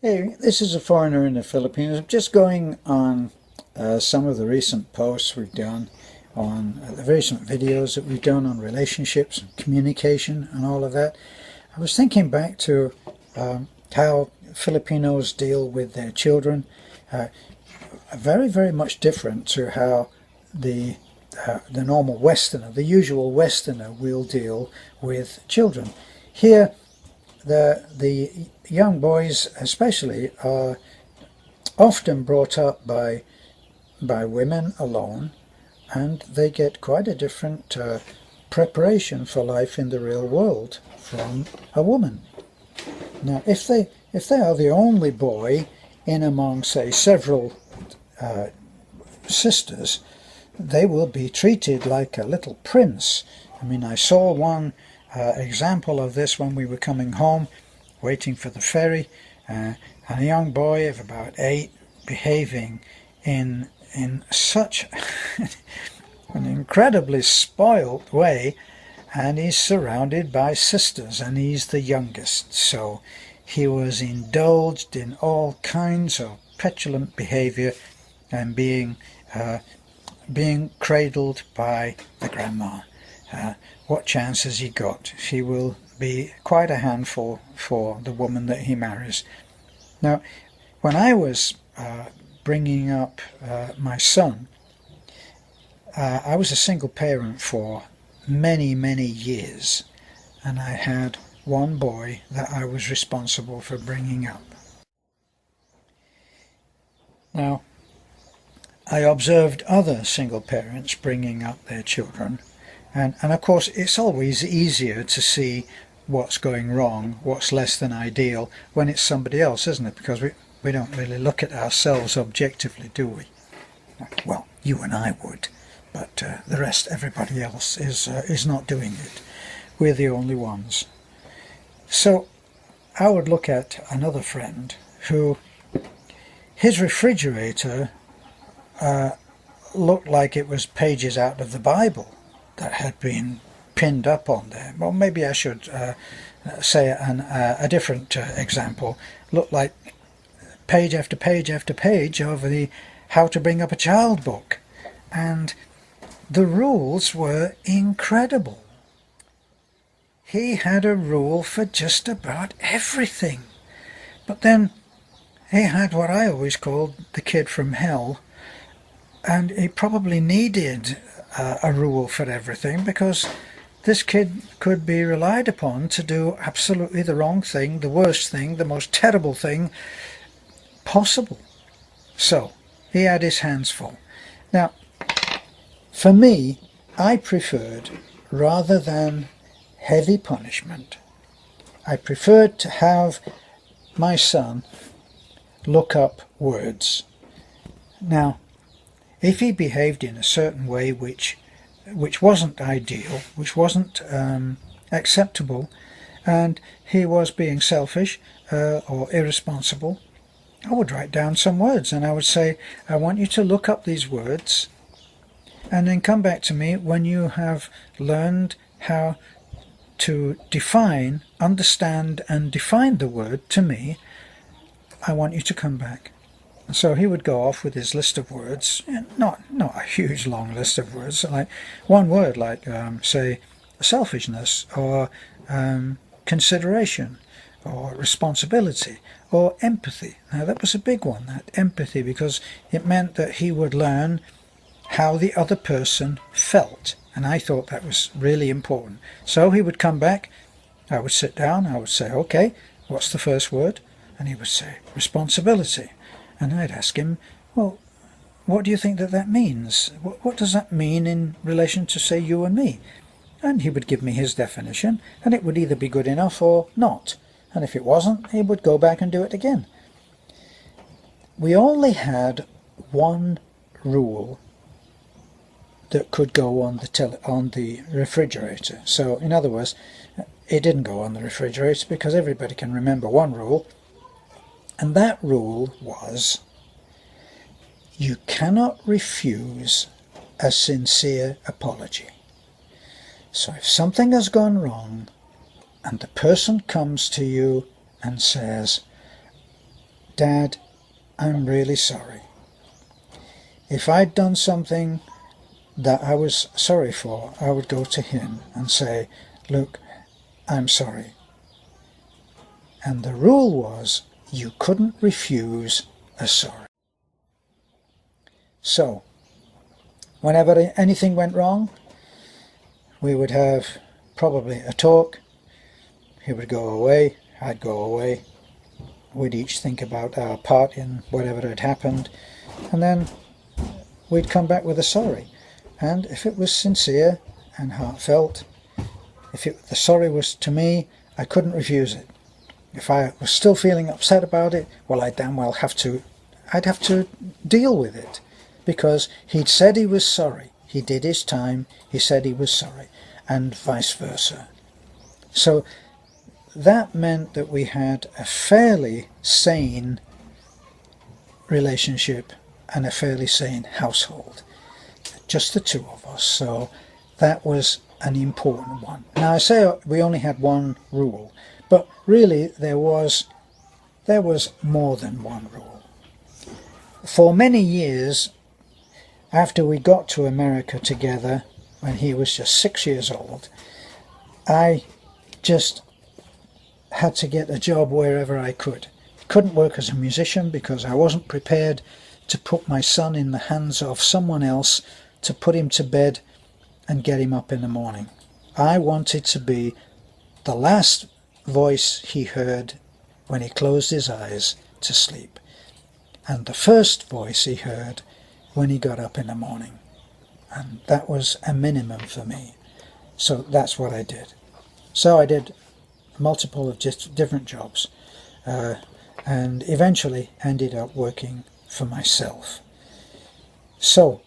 Hey, this is a foreigner in the Philippines. I'm just going on some of the recent posts we've done on the recent videos that we've done on relationships and communication and all of that. I was thinking back to how Filipinos deal with their children. Very much different to how the the normal Westerner, the usual Westerner, will deal with children. Here, the young boys especially are often brought up by women alone, and they get quite a different preparation for life in the real world from a woman. Now, if they are the only boy in among, say, several sisters, they will be treated like a little prince. I mean, I saw one example of this when we were coming home, waiting for the ferry, and a young boy of about 8 behaving in such an incredibly spoilt way, and he's surrounded by sisters and he's the youngest, so he was indulged in all kinds of petulant behavior and being cradled by the grandma. What chance has he got? She will be quite a handful for the woman that he marries. Now, when I was bringing up my son, I was a single parent for many years, and I had one boy that I was responsible for bringing up. Now, I observed other single parents bringing up their children, and of course it's always easier to see what's going wrong, what's less than ideal, when it's somebody else, isn't it? Because we don't really look at ourselves objectively, do we? Well, you and I would, but the rest, everybody else, is not doing it. We're the only ones. So I would look at another friend who, his refrigerator looked like it was pages out of the Bible that had been pinned up on there. Well, maybe I should say a different example. Looked like page after page after page over the How to Bring Up a Child book. And the rules were incredible. He had a rule for just about everything. But then he had what I always called the kid from hell, and he probably needed a rule for everything, because this kid could be relied upon to do absolutely the wrong thing, the worst thing, the most terrible thing possible. So he had his hands full. Now, for me, I preferred, rather than heavy punishment, I preferred to have my son look up words. Now, if he behaved in a certain way which wasn't ideal, which wasn't acceptable, and he was being selfish or irresponsible, I would write down some words and I would say, I want you to look up these words and then come back to me when you have learned how to define, understand and define the word to me. I want you to come back. And so he would go off with his list of words, not a huge long list of words, like one word, like say selfishness, or consideration, or responsibility, or empathy. Now that was a big one, that empathy, because it meant that he would learn how the other person felt, and I thought that was really important. So he would come back, I would sit down, I would say, okay, what's the first word? And he would say responsibility. And I'd ask him, well, what do you think that means? What does that mean in relation to, say, you and me? And he would give me his definition, and it would either be good enough or not. And if it wasn't, he would go back and do it again. We only had one rule that could go on the refrigerator. So, in other words, it didn't go on the refrigerator because everybody can remember one rule. And that rule was, you cannot refuse a sincere apology. So if something has gone wrong and the person comes to you and says, Dad, I'm really sorry. If I'd done something that I was sorry for, I would go to him and say, look, I'm sorry. And the rule was you couldn't refuse a sorry. So, whenever anything went wrong, we would have probably a talk. He would go away, I'd go away. We'd each think about our part in whatever had happened, and then we'd come back with a sorry. And if it was sincere and heartfelt, if the sorry was to me, I couldn't refuse it. If I was still feeling upset about it, well, I'd damn well I'd have to deal with it, because he'd said he was sorry. He did his time, he said he was sorry, and vice versa. So that meant that we had a fairly sane relationship and a fairly sane household. Just the two of us. So that was an important one. Now I say we only had one rule, but really there was more than one rule. For many years after we got to America together, when he was just 6 years old, I just had to get a job wherever I could. Couldn't work as a musician because I wasn't prepared to put my son in the hands of someone else to put him to bed and get him up in the morning. I wanted to be the last voice he heard when he closed his eyes to sleep, and the first voice he heard when he got up in the morning. And that was a minimum for me. So that's what I did. So I did multiple of just different jobs, and eventually ended up working for myself. So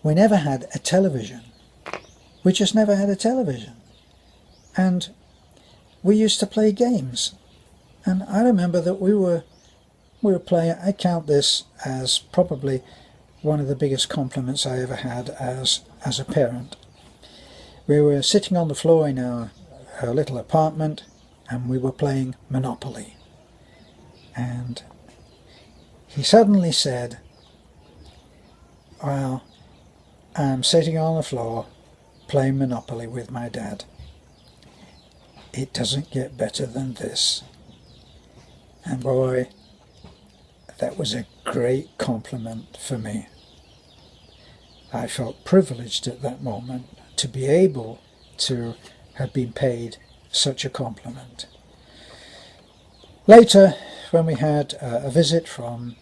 we never had a television. We just never had a television. And we used to play games. And I remember that we were playing, I count this as probably one of the biggest compliments I ever had as a parent. We were sitting on the floor in our little apartment, and we were playing Monopoly. And he suddenly said, well, I'm sitting on the floor playing Monopoly with my dad. It doesn't get better than this. And boy, that was a great compliment for me. I felt privileged at that moment to be able to have been paid such a compliment. Later, when we had a visit from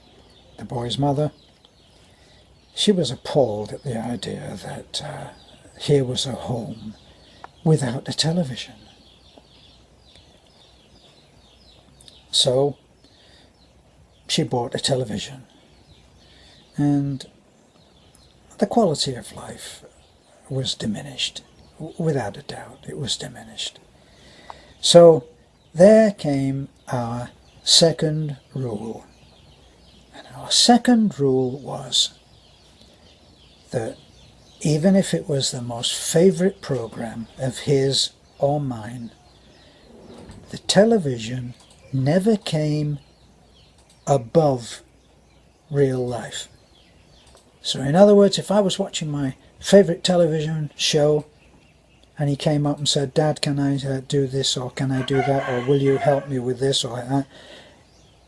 the boy's mother, she was appalled at the idea that here was a home without a television. So she bought a television, and the quality of life was diminished. Without a doubt, it was diminished. So there came our second rule. And our second rule was that even if it was the most favourite program of his or mine, the television never came above real life. So in other words, if I was watching my favourite television show and he came up and said, Dad, can I do this, or can I do that, or will you help me with this or that,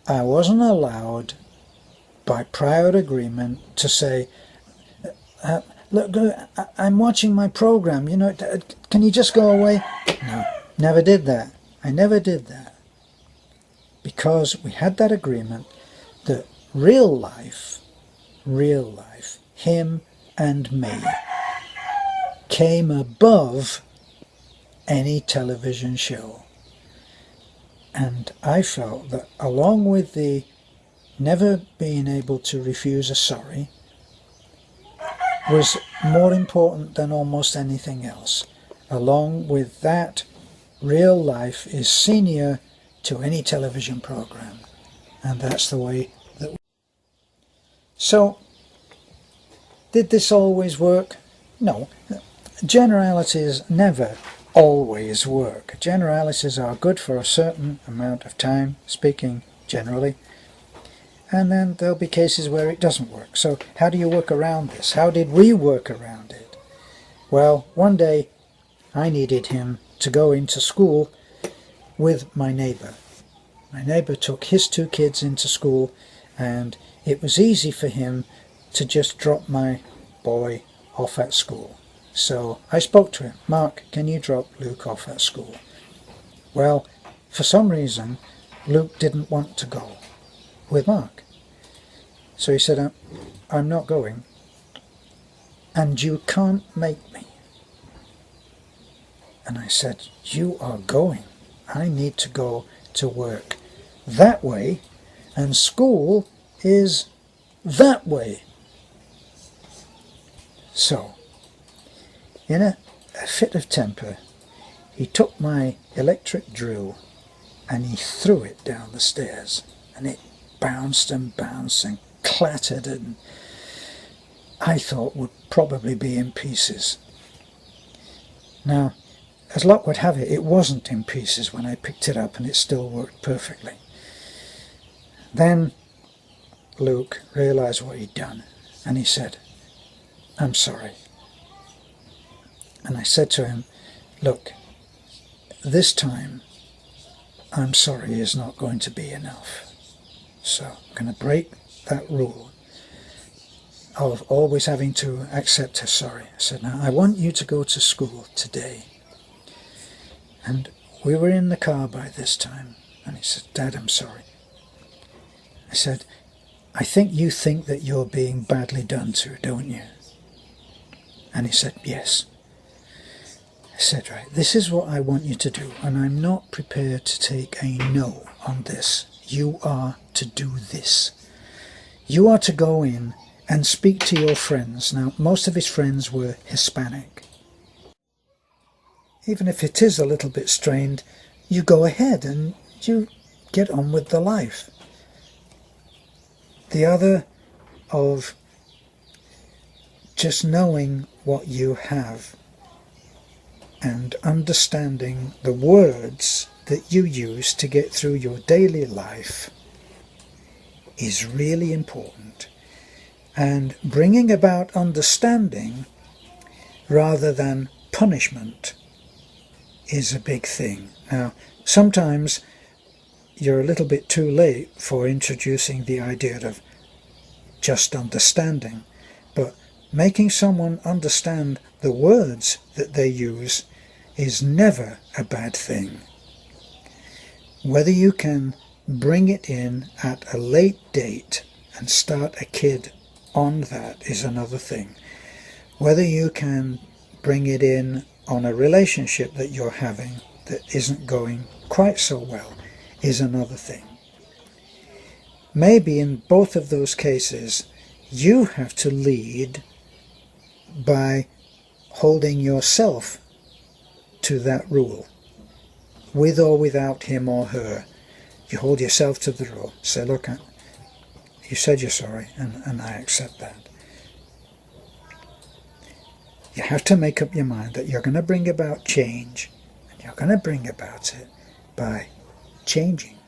I wasn't allowed by prior agreement to say, look, I'm watching my program, you know, can you just go away? No, never did that. I never did that. Because we had that agreement that real life, him and me, came above any television show. And I felt that along with the never being able to refuse a sorry was more important than almost anything else. Along with that, real life is senior to any television program. And that's the way that So, did this always work? No. Generalities never always work. Generalities are good for a certain amount of time, speaking generally. And then there'll be cases where it doesn't work. So how do you work around this? How did we work around it? Well, one day I needed him to go into school with my neighbour. My neighbour took his 2 kids into school, and it was easy for him to just drop my boy off at school. So I spoke to him. Mark, can you drop Luke off at school? Well, for some reason, Luke didn't want to go with Mark. So he said, I'm not going, and you can't make me. And I said, you are going. I need to go to work that way, and school is that way. So, in a fit of temper, he took my electric drill and he threw it down the stairs, and it bounced and bounced and clattered, and I thought would probably be in pieces. Now, as luck would have it, it wasn't in pieces when I picked it up, and it still worked perfectly. Then Luke realized what he'd done, and he said, I'm sorry. And I said to him, look, this time I'm sorry is not going to be enough. So I'm going to break that rule of always having to accept a sorry. I said, now I want you to go to school today. And we were in the car by this time, and he said, Dad, I'm sorry. I said, I think you think that you're being badly done to, don't you? And he said, yes. I said, right, this is what I want you to do, and I'm not prepared to take a no on this. You are to do this. You are to go in and speak to your friends. Now, most of his friends were Hispanic. Even if it is a little bit strained, you go ahead and you get on with the life. The other of just knowing what you have and understanding the words that you use to get through your daily life is really important. And bringing about understanding rather than punishment is a big thing. Now, sometimes you're a little bit too late for introducing the idea of just understanding, but making someone understand the words that they use is never a bad thing. Whether you can bring it in at a late date and start a kid on that is another thing. Whether you can bring it in on a relationship that you're having that isn't going quite so well is another thing. Maybe in both of those cases you have to lead by holding yourself to that rule, with or without him or her. You hold yourself to the rule. Say, look, you said you're sorry, and I accept that. You have to make up your mind that you're going to bring about change, and you're going to bring about it by changing.